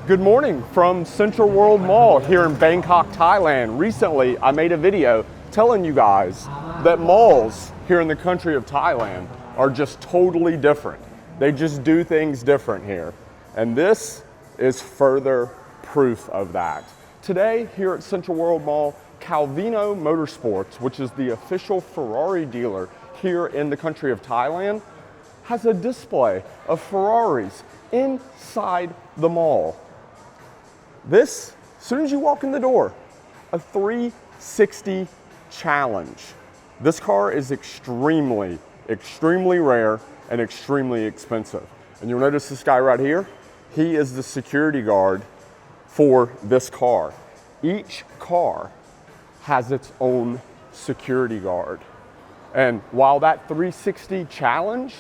Good morning from Central World Mall here in Bangkok, Thailand. Recently, I made a video telling you guys that malls here in the country of Thailand are just totally different. They just do things different here. And this is further proof of that. Today, here at Central World Mall, Calvino Motorsports, which is the official Ferrari dealer here in the country of Thailand, has a display of Ferraris inside the mall. This, as soon as you walk in the door, a 360 challenge. This car is extremely rare and extremely expensive. And you'll notice this guy right here, he is the security guard for this car. Each car has its own security guard. And while that 360 challenge,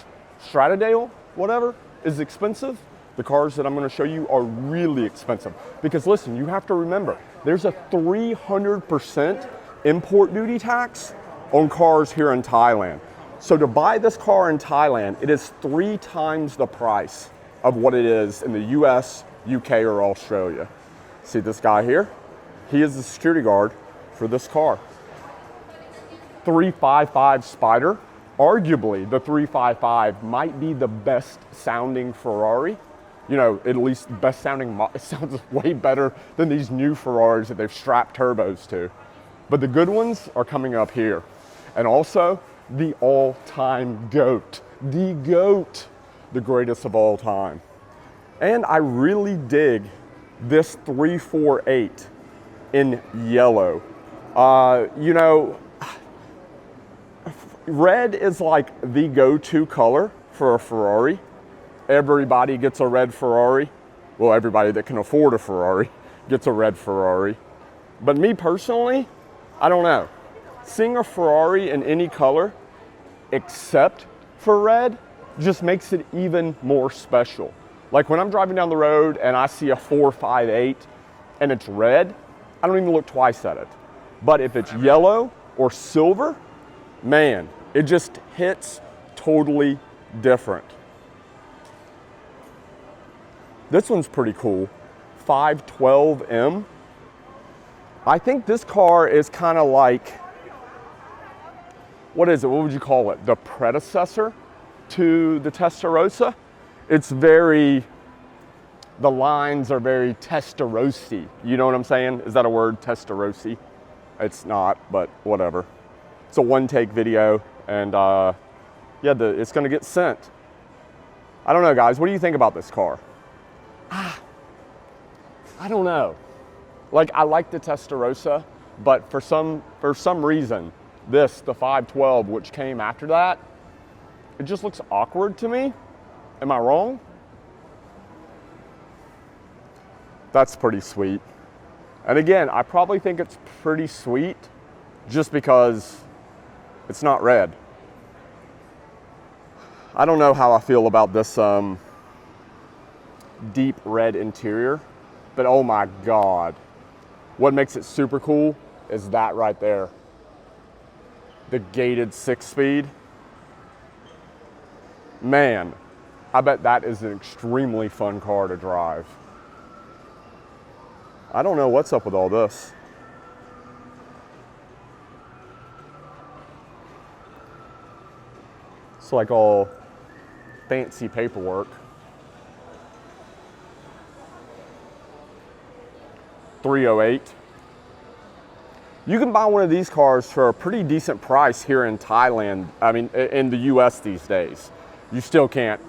Stradale, whatever, is expensive, the cars that I'm going to show you are really expensive. Because listen, you have to remember, there's a 300% import duty tax on cars here in Thailand. So to buy this car in Thailand, it is 3 times the price of what it is in the US, UK, or Australia. See this guy here? He is the security guard for this car. 355 Spider. Arguably, the 355 might be the best sounding Ferrari. You know, at least best sounding, it sounds way better than these new Ferraris that they've strapped turbos to. But the good ones are coming up here. And also, the all-time GOAT. The GOAT, the greatest of all time. And I really dig this 348 in yellow. You know, red is like the go-to color for a Ferrari. Everybody gets a red Ferrari. Well, everybody that can afford a Ferrari gets a red Ferrari. But me personally, I don't know. Seeing a Ferrari in any color except for red just makes it even more special. Like when I'm driving down the road and I see a 458 and it's red, I don't even look twice at it. But if it's yellow or silver, man, it just hits totally different. This one's pretty cool, 512M. I think this car is kind of like, what is it? What would you call it? The predecessor to the Testarossa. It's very, the lines are very Testarossy. You know what I'm saying? Is that a word, Testarossy? It's not, but whatever. It's a one-take video, and yeah, it's gonna get sent. I don't know, guys. What do you think about this car? I don't know. Like, I like the Testarossa, but for some reason, the 512, which came after that, it just looks awkward to me. Am I wrong? That's pretty sweet. And again, I probably think it's pretty sweet just because it's not red. I don't know how I feel about this deep red interior, but oh my God. What makes it super cool is that right there. The gated 6-speed. Man, I bet that is an extremely fun car to drive. I don't know what's up with all this. It's like all fancy paperwork. 308. You can buy one of these cars for a pretty decent price here in Thailand. I mean, in the US these days. You still can't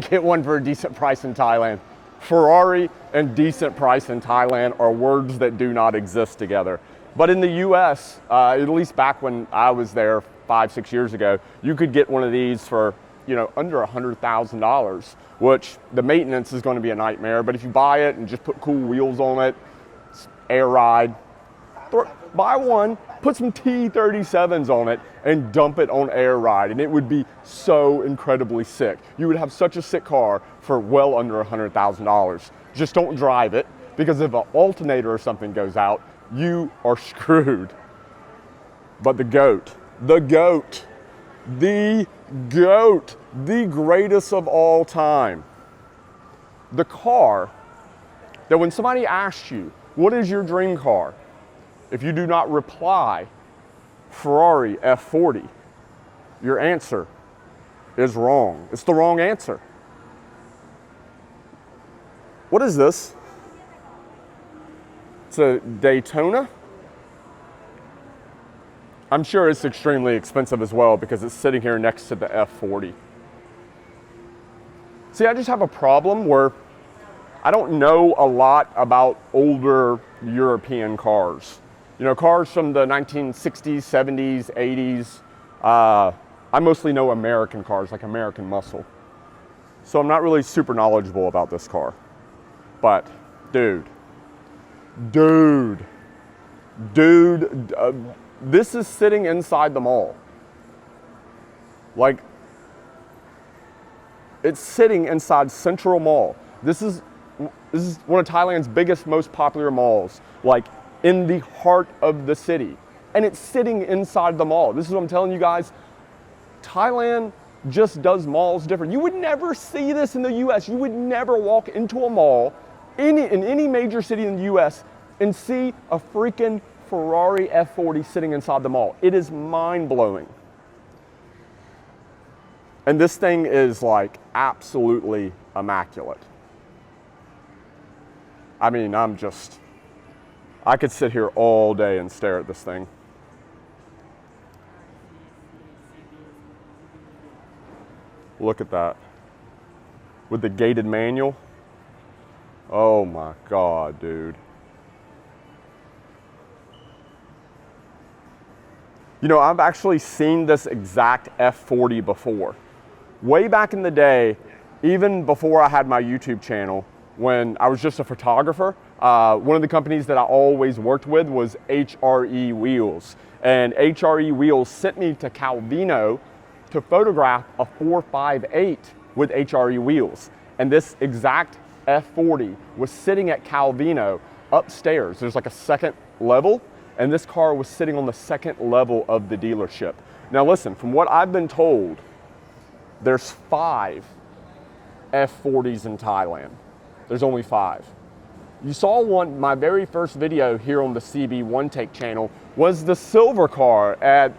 get one for a decent price in Thailand. Ferrari and decent price in Thailand are words that do not exist together. But in the US, at least back when I was there 5-6 years ago, you could get one of these for, you know, under $100,000, which the maintenance is going to be a nightmare. But if you buy it and just put cool wheels on it, air ride, buy one, put some T37s on it and dump it on air ride, and it would be so incredibly sick. You would have such a sick car for well under $100,000. Just don't drive it, because if an alternator or something goes out, you are screwed. But the GOAT, the GOAT, the GOAT, the greatest of all time. The car that when somebody asks you, what is your dream car? If you do not reply, Ferrari F40, your answer is wrong. It's the wrong answer. What is this? It's a Daytona. I'm sure it's extremely expensive as well because it's sitting here next to the F40. See, I just have a problem where I don't know a lot about older European cars. You know, cars from the 1960s, 70s, 80s. I mostly know American cars, like American muscle. So I'm not really super knowledgeable about this car. But, dude, this is sitting inside the mall. Like, it's sitting inside Central Mall. This is one of Thailand's biggest, most popular malls, like in the heart of the city. And it's sitting inside the mall. This is what I'm telling you guys. Thailand just does malls different. You would never see this in the US. You would never walk into a mall in any major city in the US and see a freaking Ferrari F40 sitting inside the mall. It is mind-blowing. And this thing is like absolutely immaculate. I mean, I could sit here all day and stare at this thing. Look at that. With the gated manual. Oh my God, dude. You know, I've actually seen this exact F40 before. Way back in the day, even before I had my YouTube channel, when I was just a photographer, one of the companies that I always worked with was HRE Wheels. And HRE Wheels sent me to Calvino to photograph a 458 with HRE Wheels. And this exact F40 was sitting at Calvino upstairs. There's like a second level, and this car was sitting on the second level of the dealership. Now listen, from what I've been told, there's 5 F40s in Thailand. There's only 5. You saw my very first video here on the CB One Take channel was the silver car at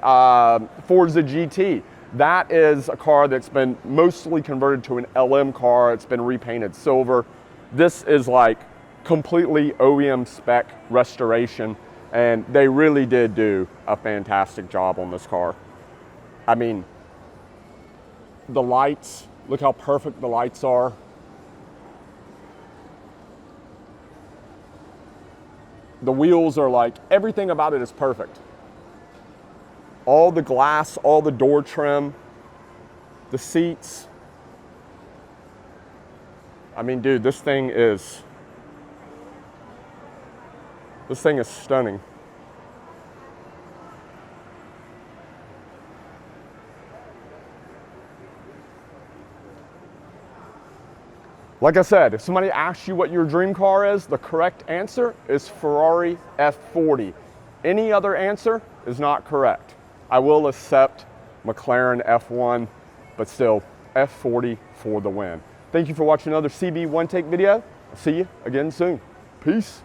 Forza GT. That is a car that's been mostly converted to an LM car. It's been repainted silver. This is like completely OEM spec restoration, and they really did do a fantastic job on this car. I mean, the lights, look how perfect the lights are. The wheels are like, everything about it is perfect. All the glass, all the door trim, the seats. I mean, dude, this thing is stunning. Like I said, if somebody asks you what your dream car is, the correct answer is Ferrari F40. Any other answer is not correct. I will accept McLaren F1, but still F40 for the win. Thank you for watching another CB One Take video. I'll see you again soon. Peace.